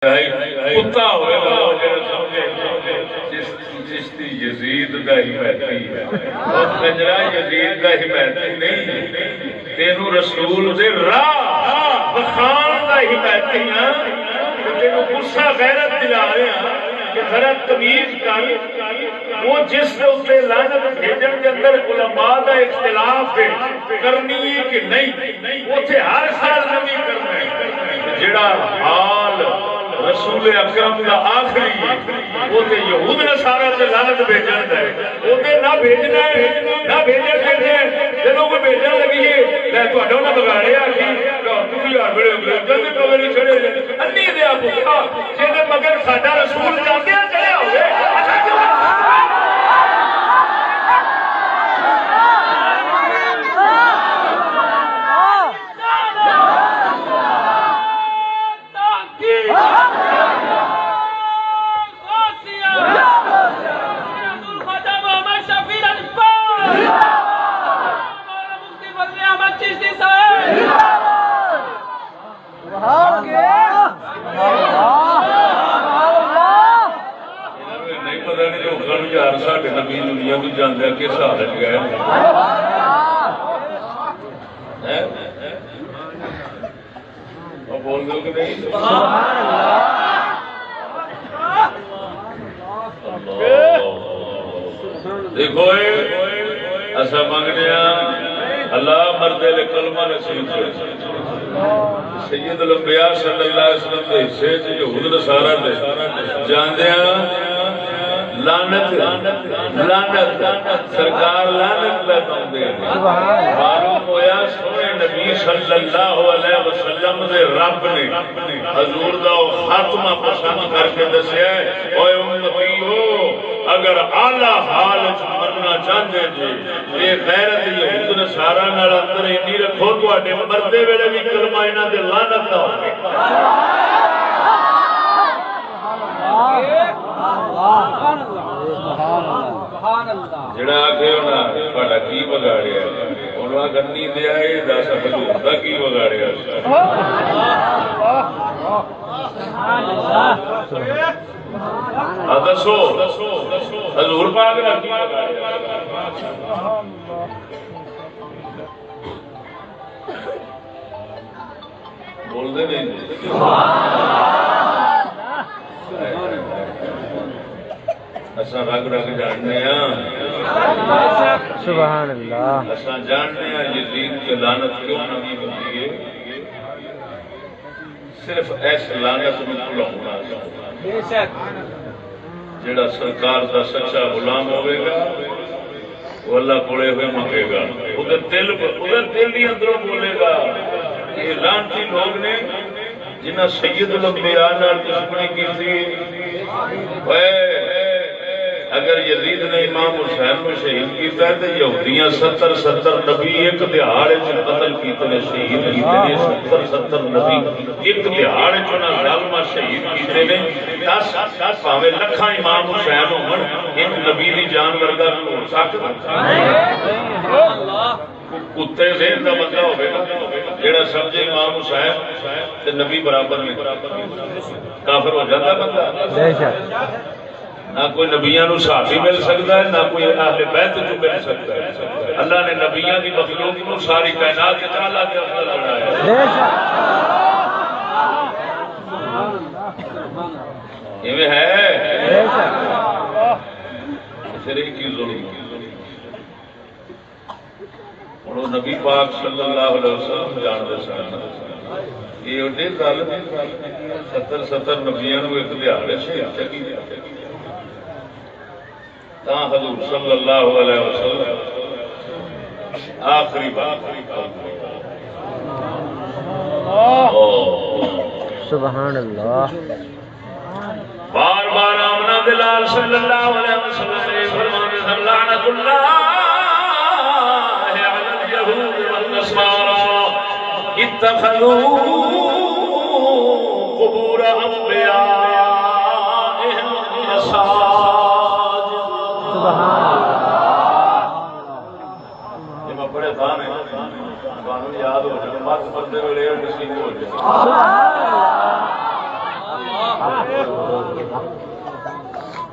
کتا ہوئے چشتی یزید دا حمایتی ہے اور کنجرا یزید دا حمایتی نہیں، تینوں رسول دے راہ بخان دا حمایتی ہاں، تینوں غصہ غیرت دلا رہے ہیں کہ ذرا تمیز کر، وہ جس سے لعنت بھیجن کے اندر علماء دا اختلاف ہے کرنی ہے کہ نہیں، وہ تھے ہر سال نبی کرنا ہے، جڑا حال رسول اکرم کا آخری ہے وہ تے یہود نصارا سے لعنت بھیجن ہے، وہ تے نہ بھیجنا ہے نہ بھیجن دیتے ہیں، جنہوں کو بھیجن لگی ہے میں تو اڈوں نہ بگاڑے آگی تھی یار بڑے جلدی کبھی نہیں چھڑے انی دیا بکا جنہیں مگر ساڈا رسول جاتے ہیں چلے ہوئے نبی دنیا کو جاندے کس حالت گئے بول دو کہ نہیں؟ دیکھو ایسا مانگنے اللہ مرد کلمہ نصیب کرے، سید الانبیاء صلی اللہ علیہ وسلم کے حصے یہود نصارا دے جاندے لعنت سرکار لعنت پہ پاؤندے معلوم ہویا سونے نبی صلی اللہ علیہ وسلم دے رب نے حضور دا خاتمہ پسند کر کے دسیا ہے اوے امتیو اگر اعلی حال مرنا چاہتے جی یہ غیرت یہود نصارا نال اندر اینی رکھو تواڈے مردے ویلے بھی کلمہ انہاں دے لعنت دا ہوے جڑا آگے ہونا تھوڑا کی بگاڑیا انہوں کرنی دیا یہ دس حضور کا کی بگاڑیا دسو حضور پاک کا کی بگاڑیا بول دے نہیں اساں رگ رگ جاننے ہیں سبحان اللہ اساں جاننے ہیں یزید کی لعنت کیوں نہیں ہوتی ہے صرف ایسے لعنت میں بھلاؤنا بے شک جڑا سرکار دا سچا غلام ہوئے گا وہ اللہ کوڑے ہوئے منگے گا ادھر دل ہی اندروں بولے گا یہ لعنتی لوگ نے جنہاں سید الانبیاء نال دشمنی کی تھی اگر یزید نے امام حسین کو شہید کیتا ہے تو یہودیاں 70 نبی ایک دہاڑے چ قتل کیتے نے شہید کیتے نے 70 نبی ایک دہاڑے چ نہ ظالمہ شہید کیتے نے 10 پاوے لکھاں امام حسین ہون ایک نبی دی جان ورگا ہو سکدا کتے ذہن دا بندہ ہوے گا جیڑا سمجھے امام حسین تے نبی برابر میں کافر ہو جاتا بندہ بے شک نہ کوئی نبیاں نو صحابی مل سکتا ہے نہ کوئی اہل بیت جو مل سکتا ہے اللہ نے نبیاں کی مخلوق کو ساری کائنات کے تعالیٰ کے افضل بنایا یہ ہے پھر ایک ہی ظلم اور نبی پاک صلی اللہ علیہ وسلم جان دے سکتا یہ اڈے ظالم 70 نبیاں نو ایک دہاڑے شہید چکی حضور صلی اللہ علیہ وسلم آخری بات سبحان اللہ بار بار آمنہ دلال صلی اللہ علیہ وسلم نے فرمانے لعنت اللہ علی الیہود والنصارى اتخذوا قبور انبیائهم مساجد یہ میں بڑے دان ہے قانون یاد ہو جائے مت بندے ویلے نصیب ہو جائے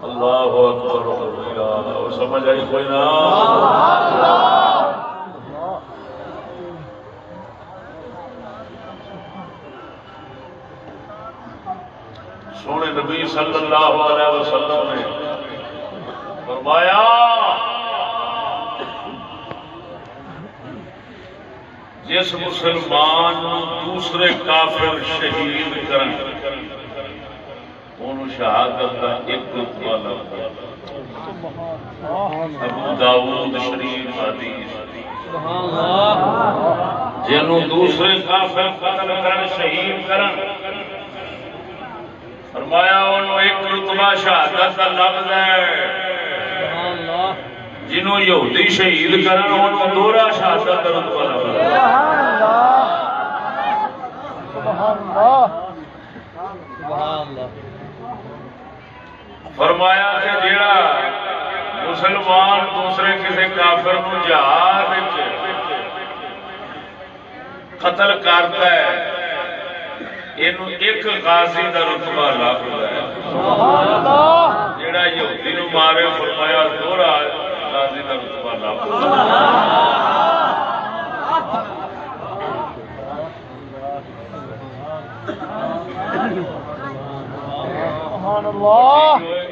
اللہ اکبر سمجھ آئی کوئی نا سونے نبی صلی اللہ علیہ وسلم نے فرمایا جس مسلمان دوسرے کافر شہید کرن انہوں شہادت کا ایک رتبہ لگتا ابو داؤد شریف حدیث جنہوں دوسرے کافر قتل کرن شہید کرن فرمایا انہوں ایک رتبہ شہادت کا لفظ ہے جنہوں یہودی شہید کرن انہوں دورا شہادت کا رتبہ لفظ ہے فرمایا کہ جیڑا مسلمان دوسرے کسی کافر کو جہاد قتل کرتا ہے ایک غازی کا رتبہ لگتا ہے جیڑا یہودی نو مارے فرمایا دورا غازی کا رتبہ لگتا ہے سبحان اللہ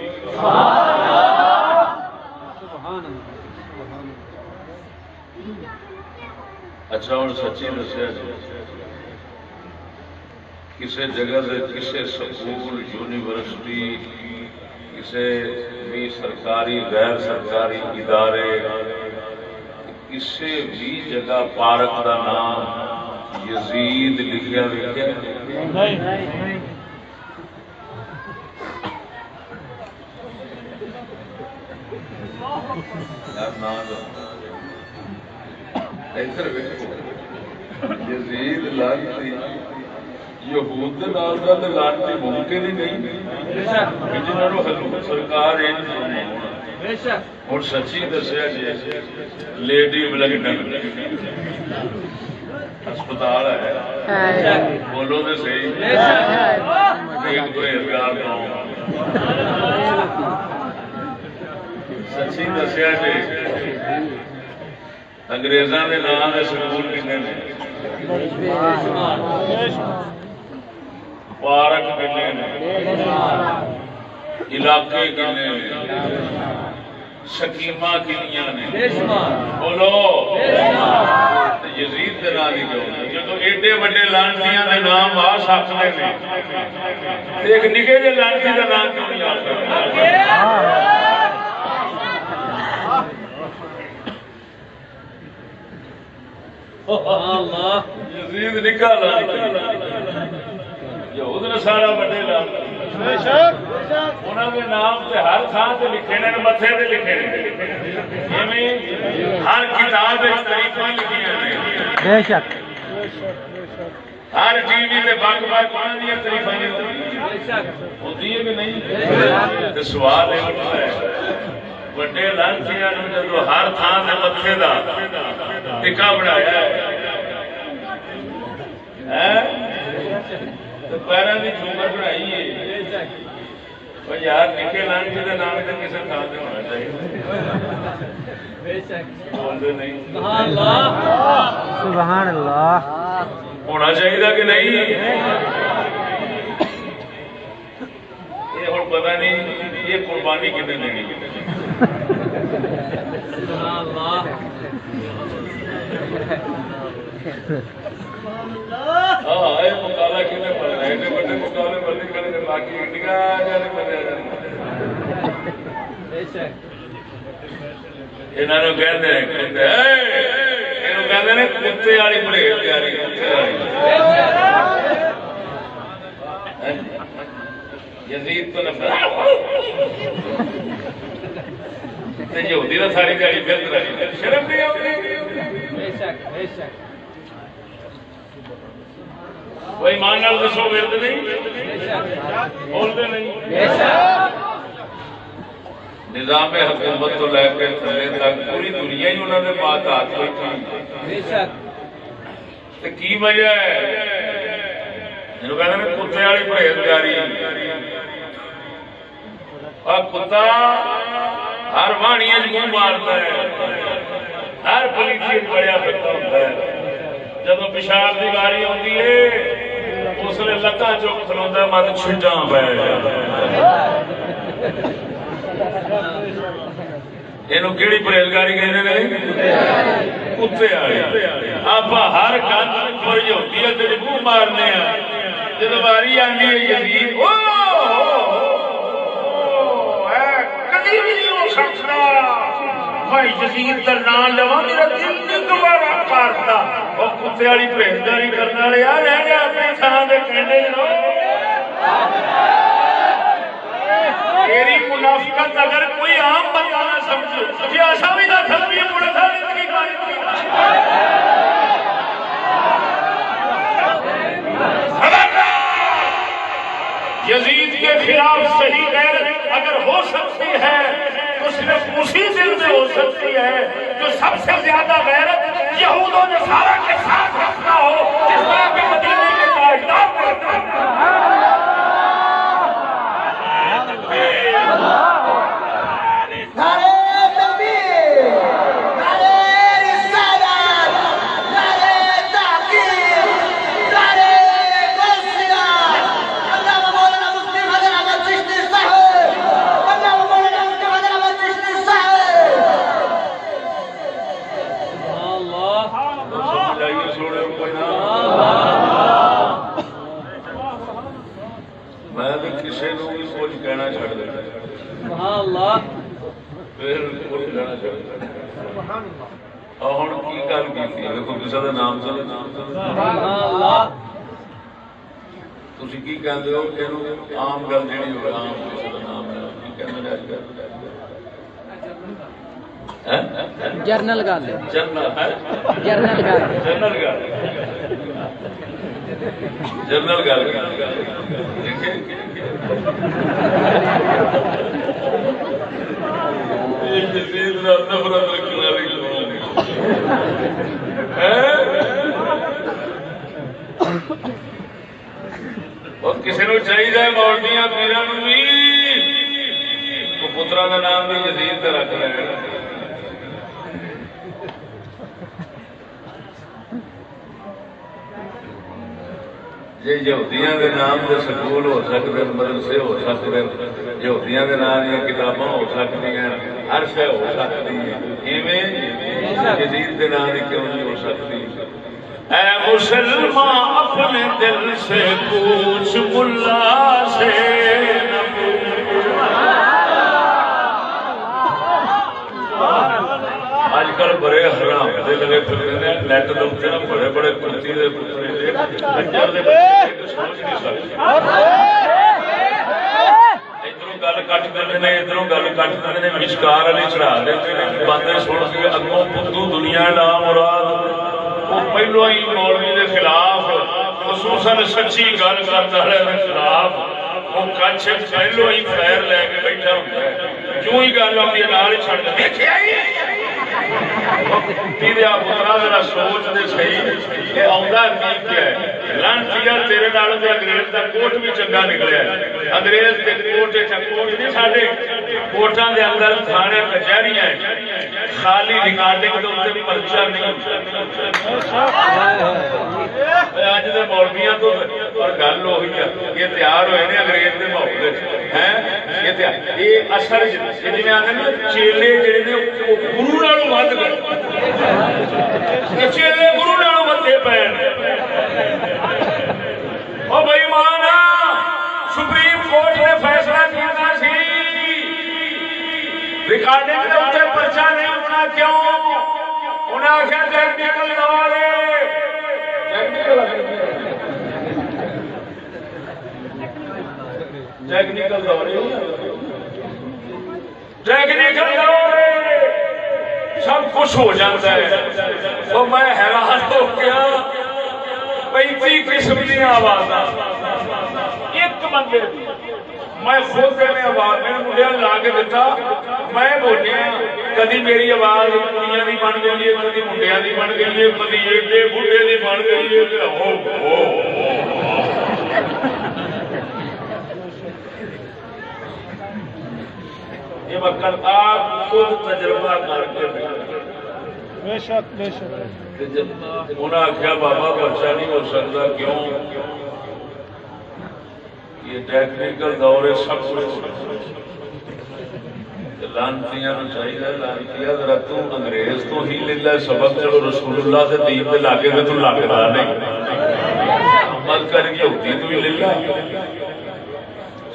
اچھا ہوں سچی دسیا کسی جگہ سے کسی سکول یونیورسٹی کسی بھی سرکاری غیر سرکاری ادارے کسی بھی جگہ پارک کا نام یزید لکھیا ویکھیا نہیں یزید لعنتی یہود دے نال دا تے لعنتی ممکن ہی نہیں جنہاں نو حضور سرکار اور سچی دسیا جی لیڈی بلنگٹن ہسپتال ہے بولو تو صحیح ایک پرہیزگار قوم سچی دسیا جی انگریزاں دے نام دے سکول کنے نے پارک کنے نے علاقے کنے نے سکیمہ کنیاں نے بولو یزید دے نام ہی کیوں جدو ایڈے وڈے لعنتیاں دے نام آ سکتے ہیں ایک نکے جے لعنتی دا نام کیوں نہیں آ سکتا یزید نکالا یہود نے سارا بڑے انہوں نے نام تے ہر تھان سے لکھے نے متھے تے لکھے نے ہر کتاب تاریخاں لکھیاں نے بے شک ہر ٹی وی تے بک بک انہاں دی تاریخاں ہوندی ہے کہ نہیں تے سوال ہے بڑے لعنتیاں نوں جدوں ہر تھان تے متھے دا ٹکا بنایا ہے پیروں کی جھومر بنائی ہے یار نکے لانچی کا نام تو کسی تھان سے ہونا چاہیے بولتے نہیں سبحان اللہ ہونا چاہیے کہ نہیں یہ ہوں پتا نہیں یہ قربانی کتنے دینی مکالا کتنے پڑنا ایڈے بڑے مقابلے بندی کرنے باقی انڈیا جانے بنے انہوں کہتے ہیں کتے والی پرہیز تیاری یزید تو یہودی ساری دیہی پھرت رہی شرم نہیں آتی وہ ایمان نال دسو ورد نہیں بولتے نہیں نظام حکومت تو لے کے تھلے تک پوری دنیا ہی انہوں نے بات ہاتھ رکھی کی وجہ ہے جنہوں کہتے ہیں کتے والی پرہیزگاری کتا ہر وانی منہ مارتا ہے، ہر پلیتی بڑیا پھرتا ہوتا ہے، جب پیشاب کی باری آتی ہے اس نے لتاں چوک کھلوتا ہے، مت چھٹاں پہ یہ پرہیزگاری کہتے ہیں کتے والی۔ آپ ہر گند بڑی ہوتی ہے منہ مارنے جب باری آتی ہے یزید کدی بھی نہیں ہو سکتا بھائی یزید کا نام لوا میرا دل نہیں دوبارہ کرتا اور کتے والی پرہیزگاری کرنے والے یار رہ گیا اپنے تھان سے کہنے تیری منافقت اگر کوئی عام بندہ نہ سمجھے مجھے ایسا بھی نہ سمجھے پڑے تھا یزید کے خلاف صحیح غیرت اگر ہو سکتی ہے تو صرف اسی دل میں ہو سکتی ہے جو سب سے زیادہ غیرت یہود و نصارہ کے ساتھ رکھتا ہو، جس طرح کے مدینے کے تاجدار کرتا ہے۔ عام گل جی عام کسی کا نام جرنل گل جرنل گل نفرت رکھنے والی کسی نو چاہیے مولویاں پیراں بھی پترا کا نام بھی یزید کا رکھ لے۔ جی یہودیاں دے نام دے سکول ہو سکتے، مدرسے ہو سکتے، یہودیاں دے نام دیا کتاباں ہو سکتی ہیں، ہر شے ہو سکتی ہے، ایویں یزید دے نام دی کیوں نہیں ہو سکتی؟ اے مسلمان اپنے دل سے پوچھ ملا سے نہ آج کل بڑے حرام دے لگے پھرتے ہیں نیٹ دے بڑے بڑے کرتی دے پترے ادھر سوچ نہیں سکتے، ادھروں گل کٹ دیتے ہیں ادھروں گل کٹ دیتے ہیں مشکار والی چڑھا دیتے ہیں بندے سن کے اگوں بدھو دنیا لا مراد وہ پہلو ہی مولوی کے خلاف خصوصاً سچی گل کرتا ہے خلاف وہ کچھ پہلو ہی خیر لے کے بیٹھا ہوتا ہے، جو ہی گل آتی ہے نال ہی چھڑ دیکھا پترا ذرا سوچ دے صحیح کہ آؤں کیا ہے لانچیا تیرے نال انگریز کا کوٹ بھی چنگا نکلیا ہے، انگریز کے کوٹ کوٹ نہیں سارے کوٹاں دے اندر تھانے کچہریاں خالی ریکارڈنگ کے اتنے پرچہ نہیں اج دے مولویاں تو اور گل وہی ہے یہ تیار ہوئے نے انگریز کے ماحول ہے یہ اثر جی آتے نا چیلے جڑے نے گرو نالوں ود گئے چیلے گرو نالوں ودے پے او بھائی مانا سپریم کورٹ نے فیصلہ کیا سی ریکارڈنگ کے اتنے پرچہ نہیں ہونا کیوں انہیں آخیا ٹیکنیکل دور ہے ٹیکنیکل دور ٹیکنیکل دور سب کچھ ہو جاتا ہے تو میں حیران ہو گیا 35 قسم کی آواز ایک بندے میں خود میں آواز میں مجھے لا کے دیتا میں بولیا کدی میری آواز کڑیاں دی بن گئی ہے کدی منڈیاں دی بن گئی ہے کدی ایڈے بڈھے دی بن گئی ہے یہ وقت آپ خود تجربہ کر کے بے شک بے شک انہوں نے آخیا بابا بچہ نہیں ہو سکتا کیوں یہ ٹیکنیکل دور ہے سب کچھ لانتیاں چاہیے لانتیاں ذرا تو انگریز تو ہی لے لے سبق چلو رسول اللہ سے دین دے لاگے تے تو لگدا نہیں عمل کر کے ہوتی تو ہی لے لے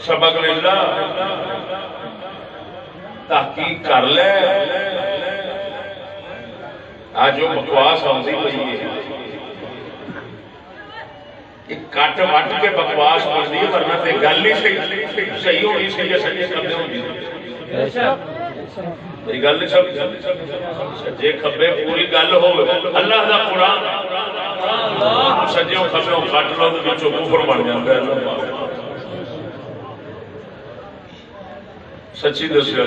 سبق لے لے تحقیق کر لے آج جو بکواس آتی پئی ہے کٹ وٹ کے بکواس بنتی ہے ورنہ تے گل ہی صحیح ہونی سی سچی کبھی ہوتی میری گل نہیں سمجھ جی کبے پوری گل ہو اللہ دا قرآن سجیوں کبے کٹ لو تو کفر بن جاتا ہے سچی دسیا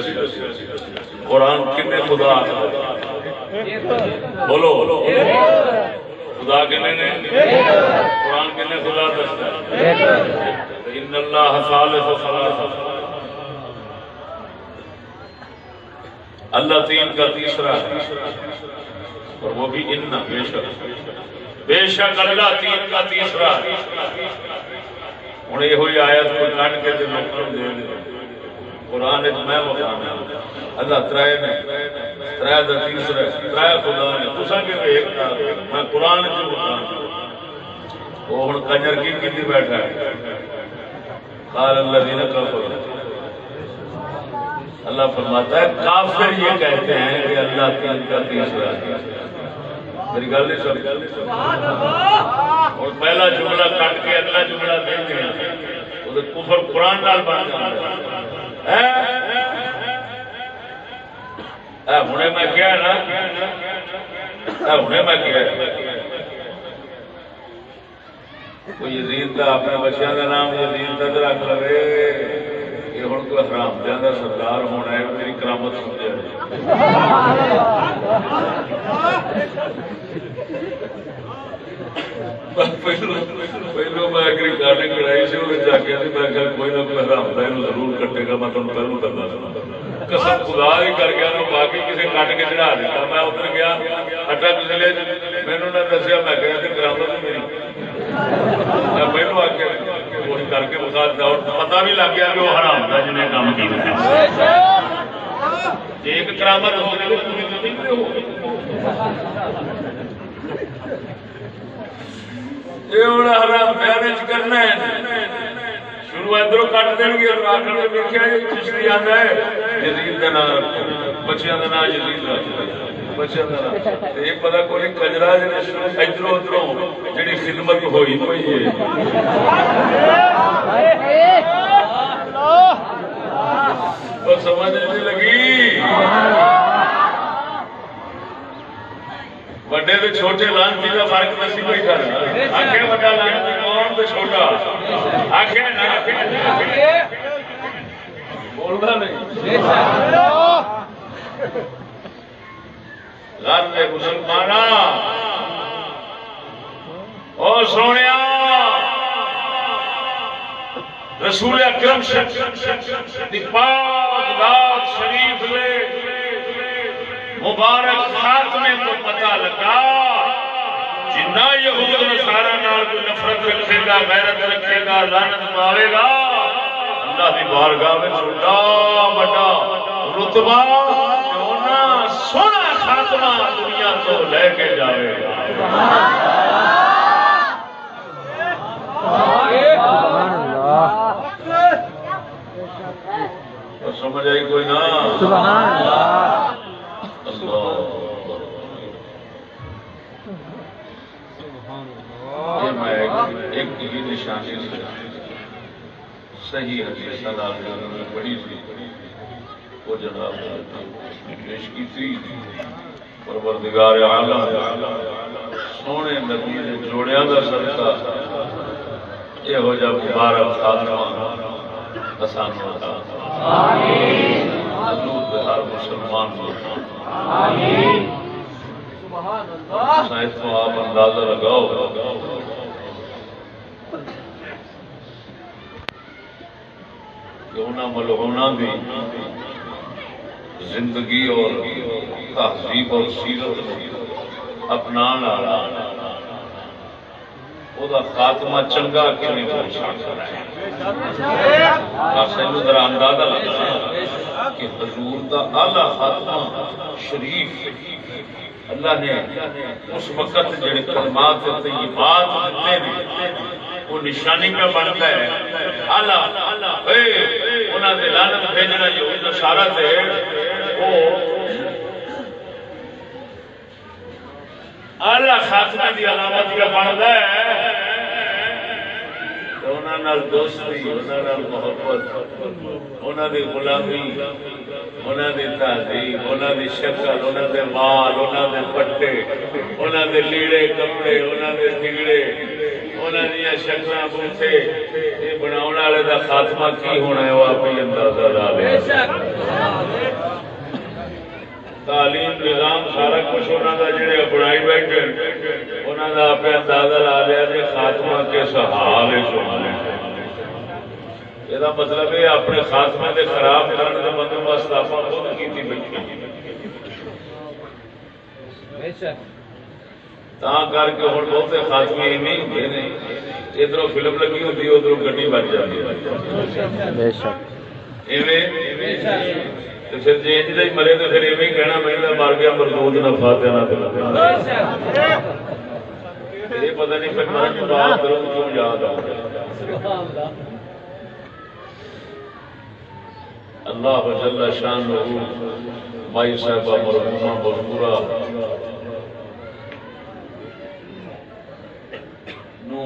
قرآن کنے خدا بولو خدا کنے نے قرآن کنے خدا دستا ان اللہ ثالث ثلاثہ اللہ تین کا تیسرا اور وہ بھی ان بے شک اللہ تین کا تیسرا ہوں یہ ہوئی آیت کو کٹ کے جو لوگوں دے قرآن میں مقام ہے اللہ ترائے نے ترائے دا تیسرا ترائے خدا نے تسا کہ ایک میں قرآن جو مقام وہ ہن کنجر کی بیٹھا ہے قال الذین کفروا اللہ فرماتا ہے کافر یہ کہتے ہیں کہ اللہ تین کا تیسرا ہے میری گل نہیں سمجھ اور پہلا جملہ کٹ کے اگلا جملہ دے دیا وہ کفر قرآن نال بن جاتا ہے ہنے میں کیا نا ہنے میں کیا کوئی یزید کا اپنے بچیاں کا نام یزید تک رکھ لے یہ ہوں کوئی حرام دیا کا سردار ہونا ہے میری کرامت سمجھے پہلو میں ریکارڈنگ کرائی سی وہ جا کے میں کہ کوئی نہ کوئی حرام دہ ضرور کٹے گا میں تمہیں پہلو کرنا قسم خدا ہی کر گیا باقی کسی کٹ کے چڑھا دیتا میں ادھر گیا اٹا پچھلے مینو نہ دسیا میں کہ کرامت میری میں پہلو آ کے کر کے بتا دیتا اور پتا بھی لگ گیا کہ وہ حرام تھا جنہیں کام کیا ایک کرامت ہونے پوری تو نہیں حرام مینج کرنا ہے شروع ادھر کٹ دیں گے آخر دیکھا چشتی آتا ہے یزید کا نام رکھو بچیاں کا نام یزید رکھو بچیاں کا نام یہ پتا کوئی کجرا ادھر ادھر جی خدمت ہوئی ہوئی ہے سمجھ نہیں لگی بڑے تو چھوٹے لانتی کا فرق دسی کوئی کرنا آخر بڑا لانتی کون تو چھوٹا آخر بولنا نہیں گھر میں مسلمان او سونے رسول اکرم پاک ذات شریف لے مبارک خاتمے کو پتہ لگا جنہ یہود نصارا نال کوئی نفرت رکھے گا غیرت رکھے گا لعنت پاوے گا اللہ دی بارگاہ میں چھوٹا بڑا رتبہ سونا سونا خاتمہ دنیا تو لے کے جاوے گا سمجھ آئی کوئی نا سبحان اللہ یہ میں ایک ہی نشانی صحیح حدیث بڑی سی وہ جناب پیش کی تھی پروردگار عالم سونے نبی نے جوڑیا کا صدقہ یہ ہو جا مبارک خاتمہ آسان ہوتا آمین ہر مسلمان کو آمین سائنس کو آپ اندازہ لگاؤ کہ انہاں ملعوناں دی زندگی اور تہذیب اور سیرت اپنانا وہ خاتمہ چنگا کیوں ہو سکتا ہے. سینو ذرا اندازہ لگا کہ حضور دا اعلیٰ خاتمہ شریف اللہ نے اس وقت جڑے کلمات طیبات دیتے ہیں وہ نشانی پہ بنتا ہے. اعلیٰ انہاں دے لعنت بھیجنا جو اشارہ تے وہ اعلیٰ خاتمہ دی علامت پہ بنتا ہے. انہاں نال دوستی، انہاں نال محبت، انہاں دی غلامی، انہاں دی تہذیب، انہاں دی شکل، انہاں دے مال، انہاں دے پٹے، انہاں دے لیڑے کپڑے، انہاں دے تگڑے، انہاں دیا شکلاں بوٹے، یہ بناؤن والے دا خاتمہ کی ہونا ہے وہ آپ ہی اندازہ لا لیں. تعلیم نظام سارا کچھ انہوں کا جڑے بنائی بیٹھے انہوں کا آپ اندازہ لا لیا کہ خاتمہ کس حال یہ مطلب ہے اپنے خاتمے کے خراب کرنے کا بندوبست آپ خود کی کر کے ہوں بہتے خاتمے ایویں ہوتے ہیں ادھر فلم لگی ہوتی ہے ادھر گڈی بچ جاتی ہے. پھر جی انج ہی مرے تو پھر ایویں کہنا پہنتا مر گیا مردود نہ فاتح نہ یہ پتہ نہیں پھر مرن کے بعد کیوں یاد آ گیا. اللہ جل شان مائی صاحبہ مرحومہ مذکورہ نو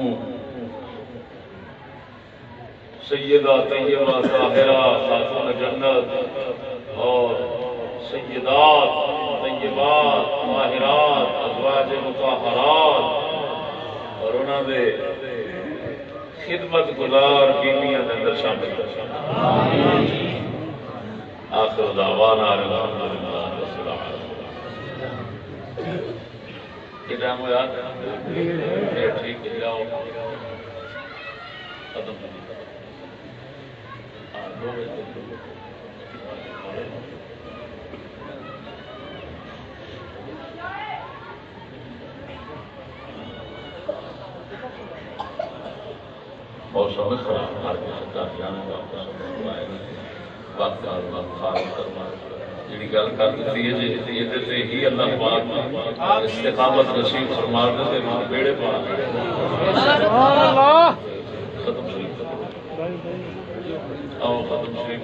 سیدہ طیبہ طاہرہ خاتون جنت اور سیدات طیبات طاہرات ازواج مطہرات اور انہوں نے خدمت گزار بیویاں کے اندر شامل کر. آخر دعوانا الحمدللہ رب العالمین. یہ ٹائم ہو یاد ہے ٹھیک ہے جاؤ ختم موسم خراب مار کے سکتا جانے کا وقت جی گل کر دیتی ہے جی یہ ہی اللہ پاک استقامت نصیب فرما دے بیڑے پا ختم شریف آؤ ختم شریف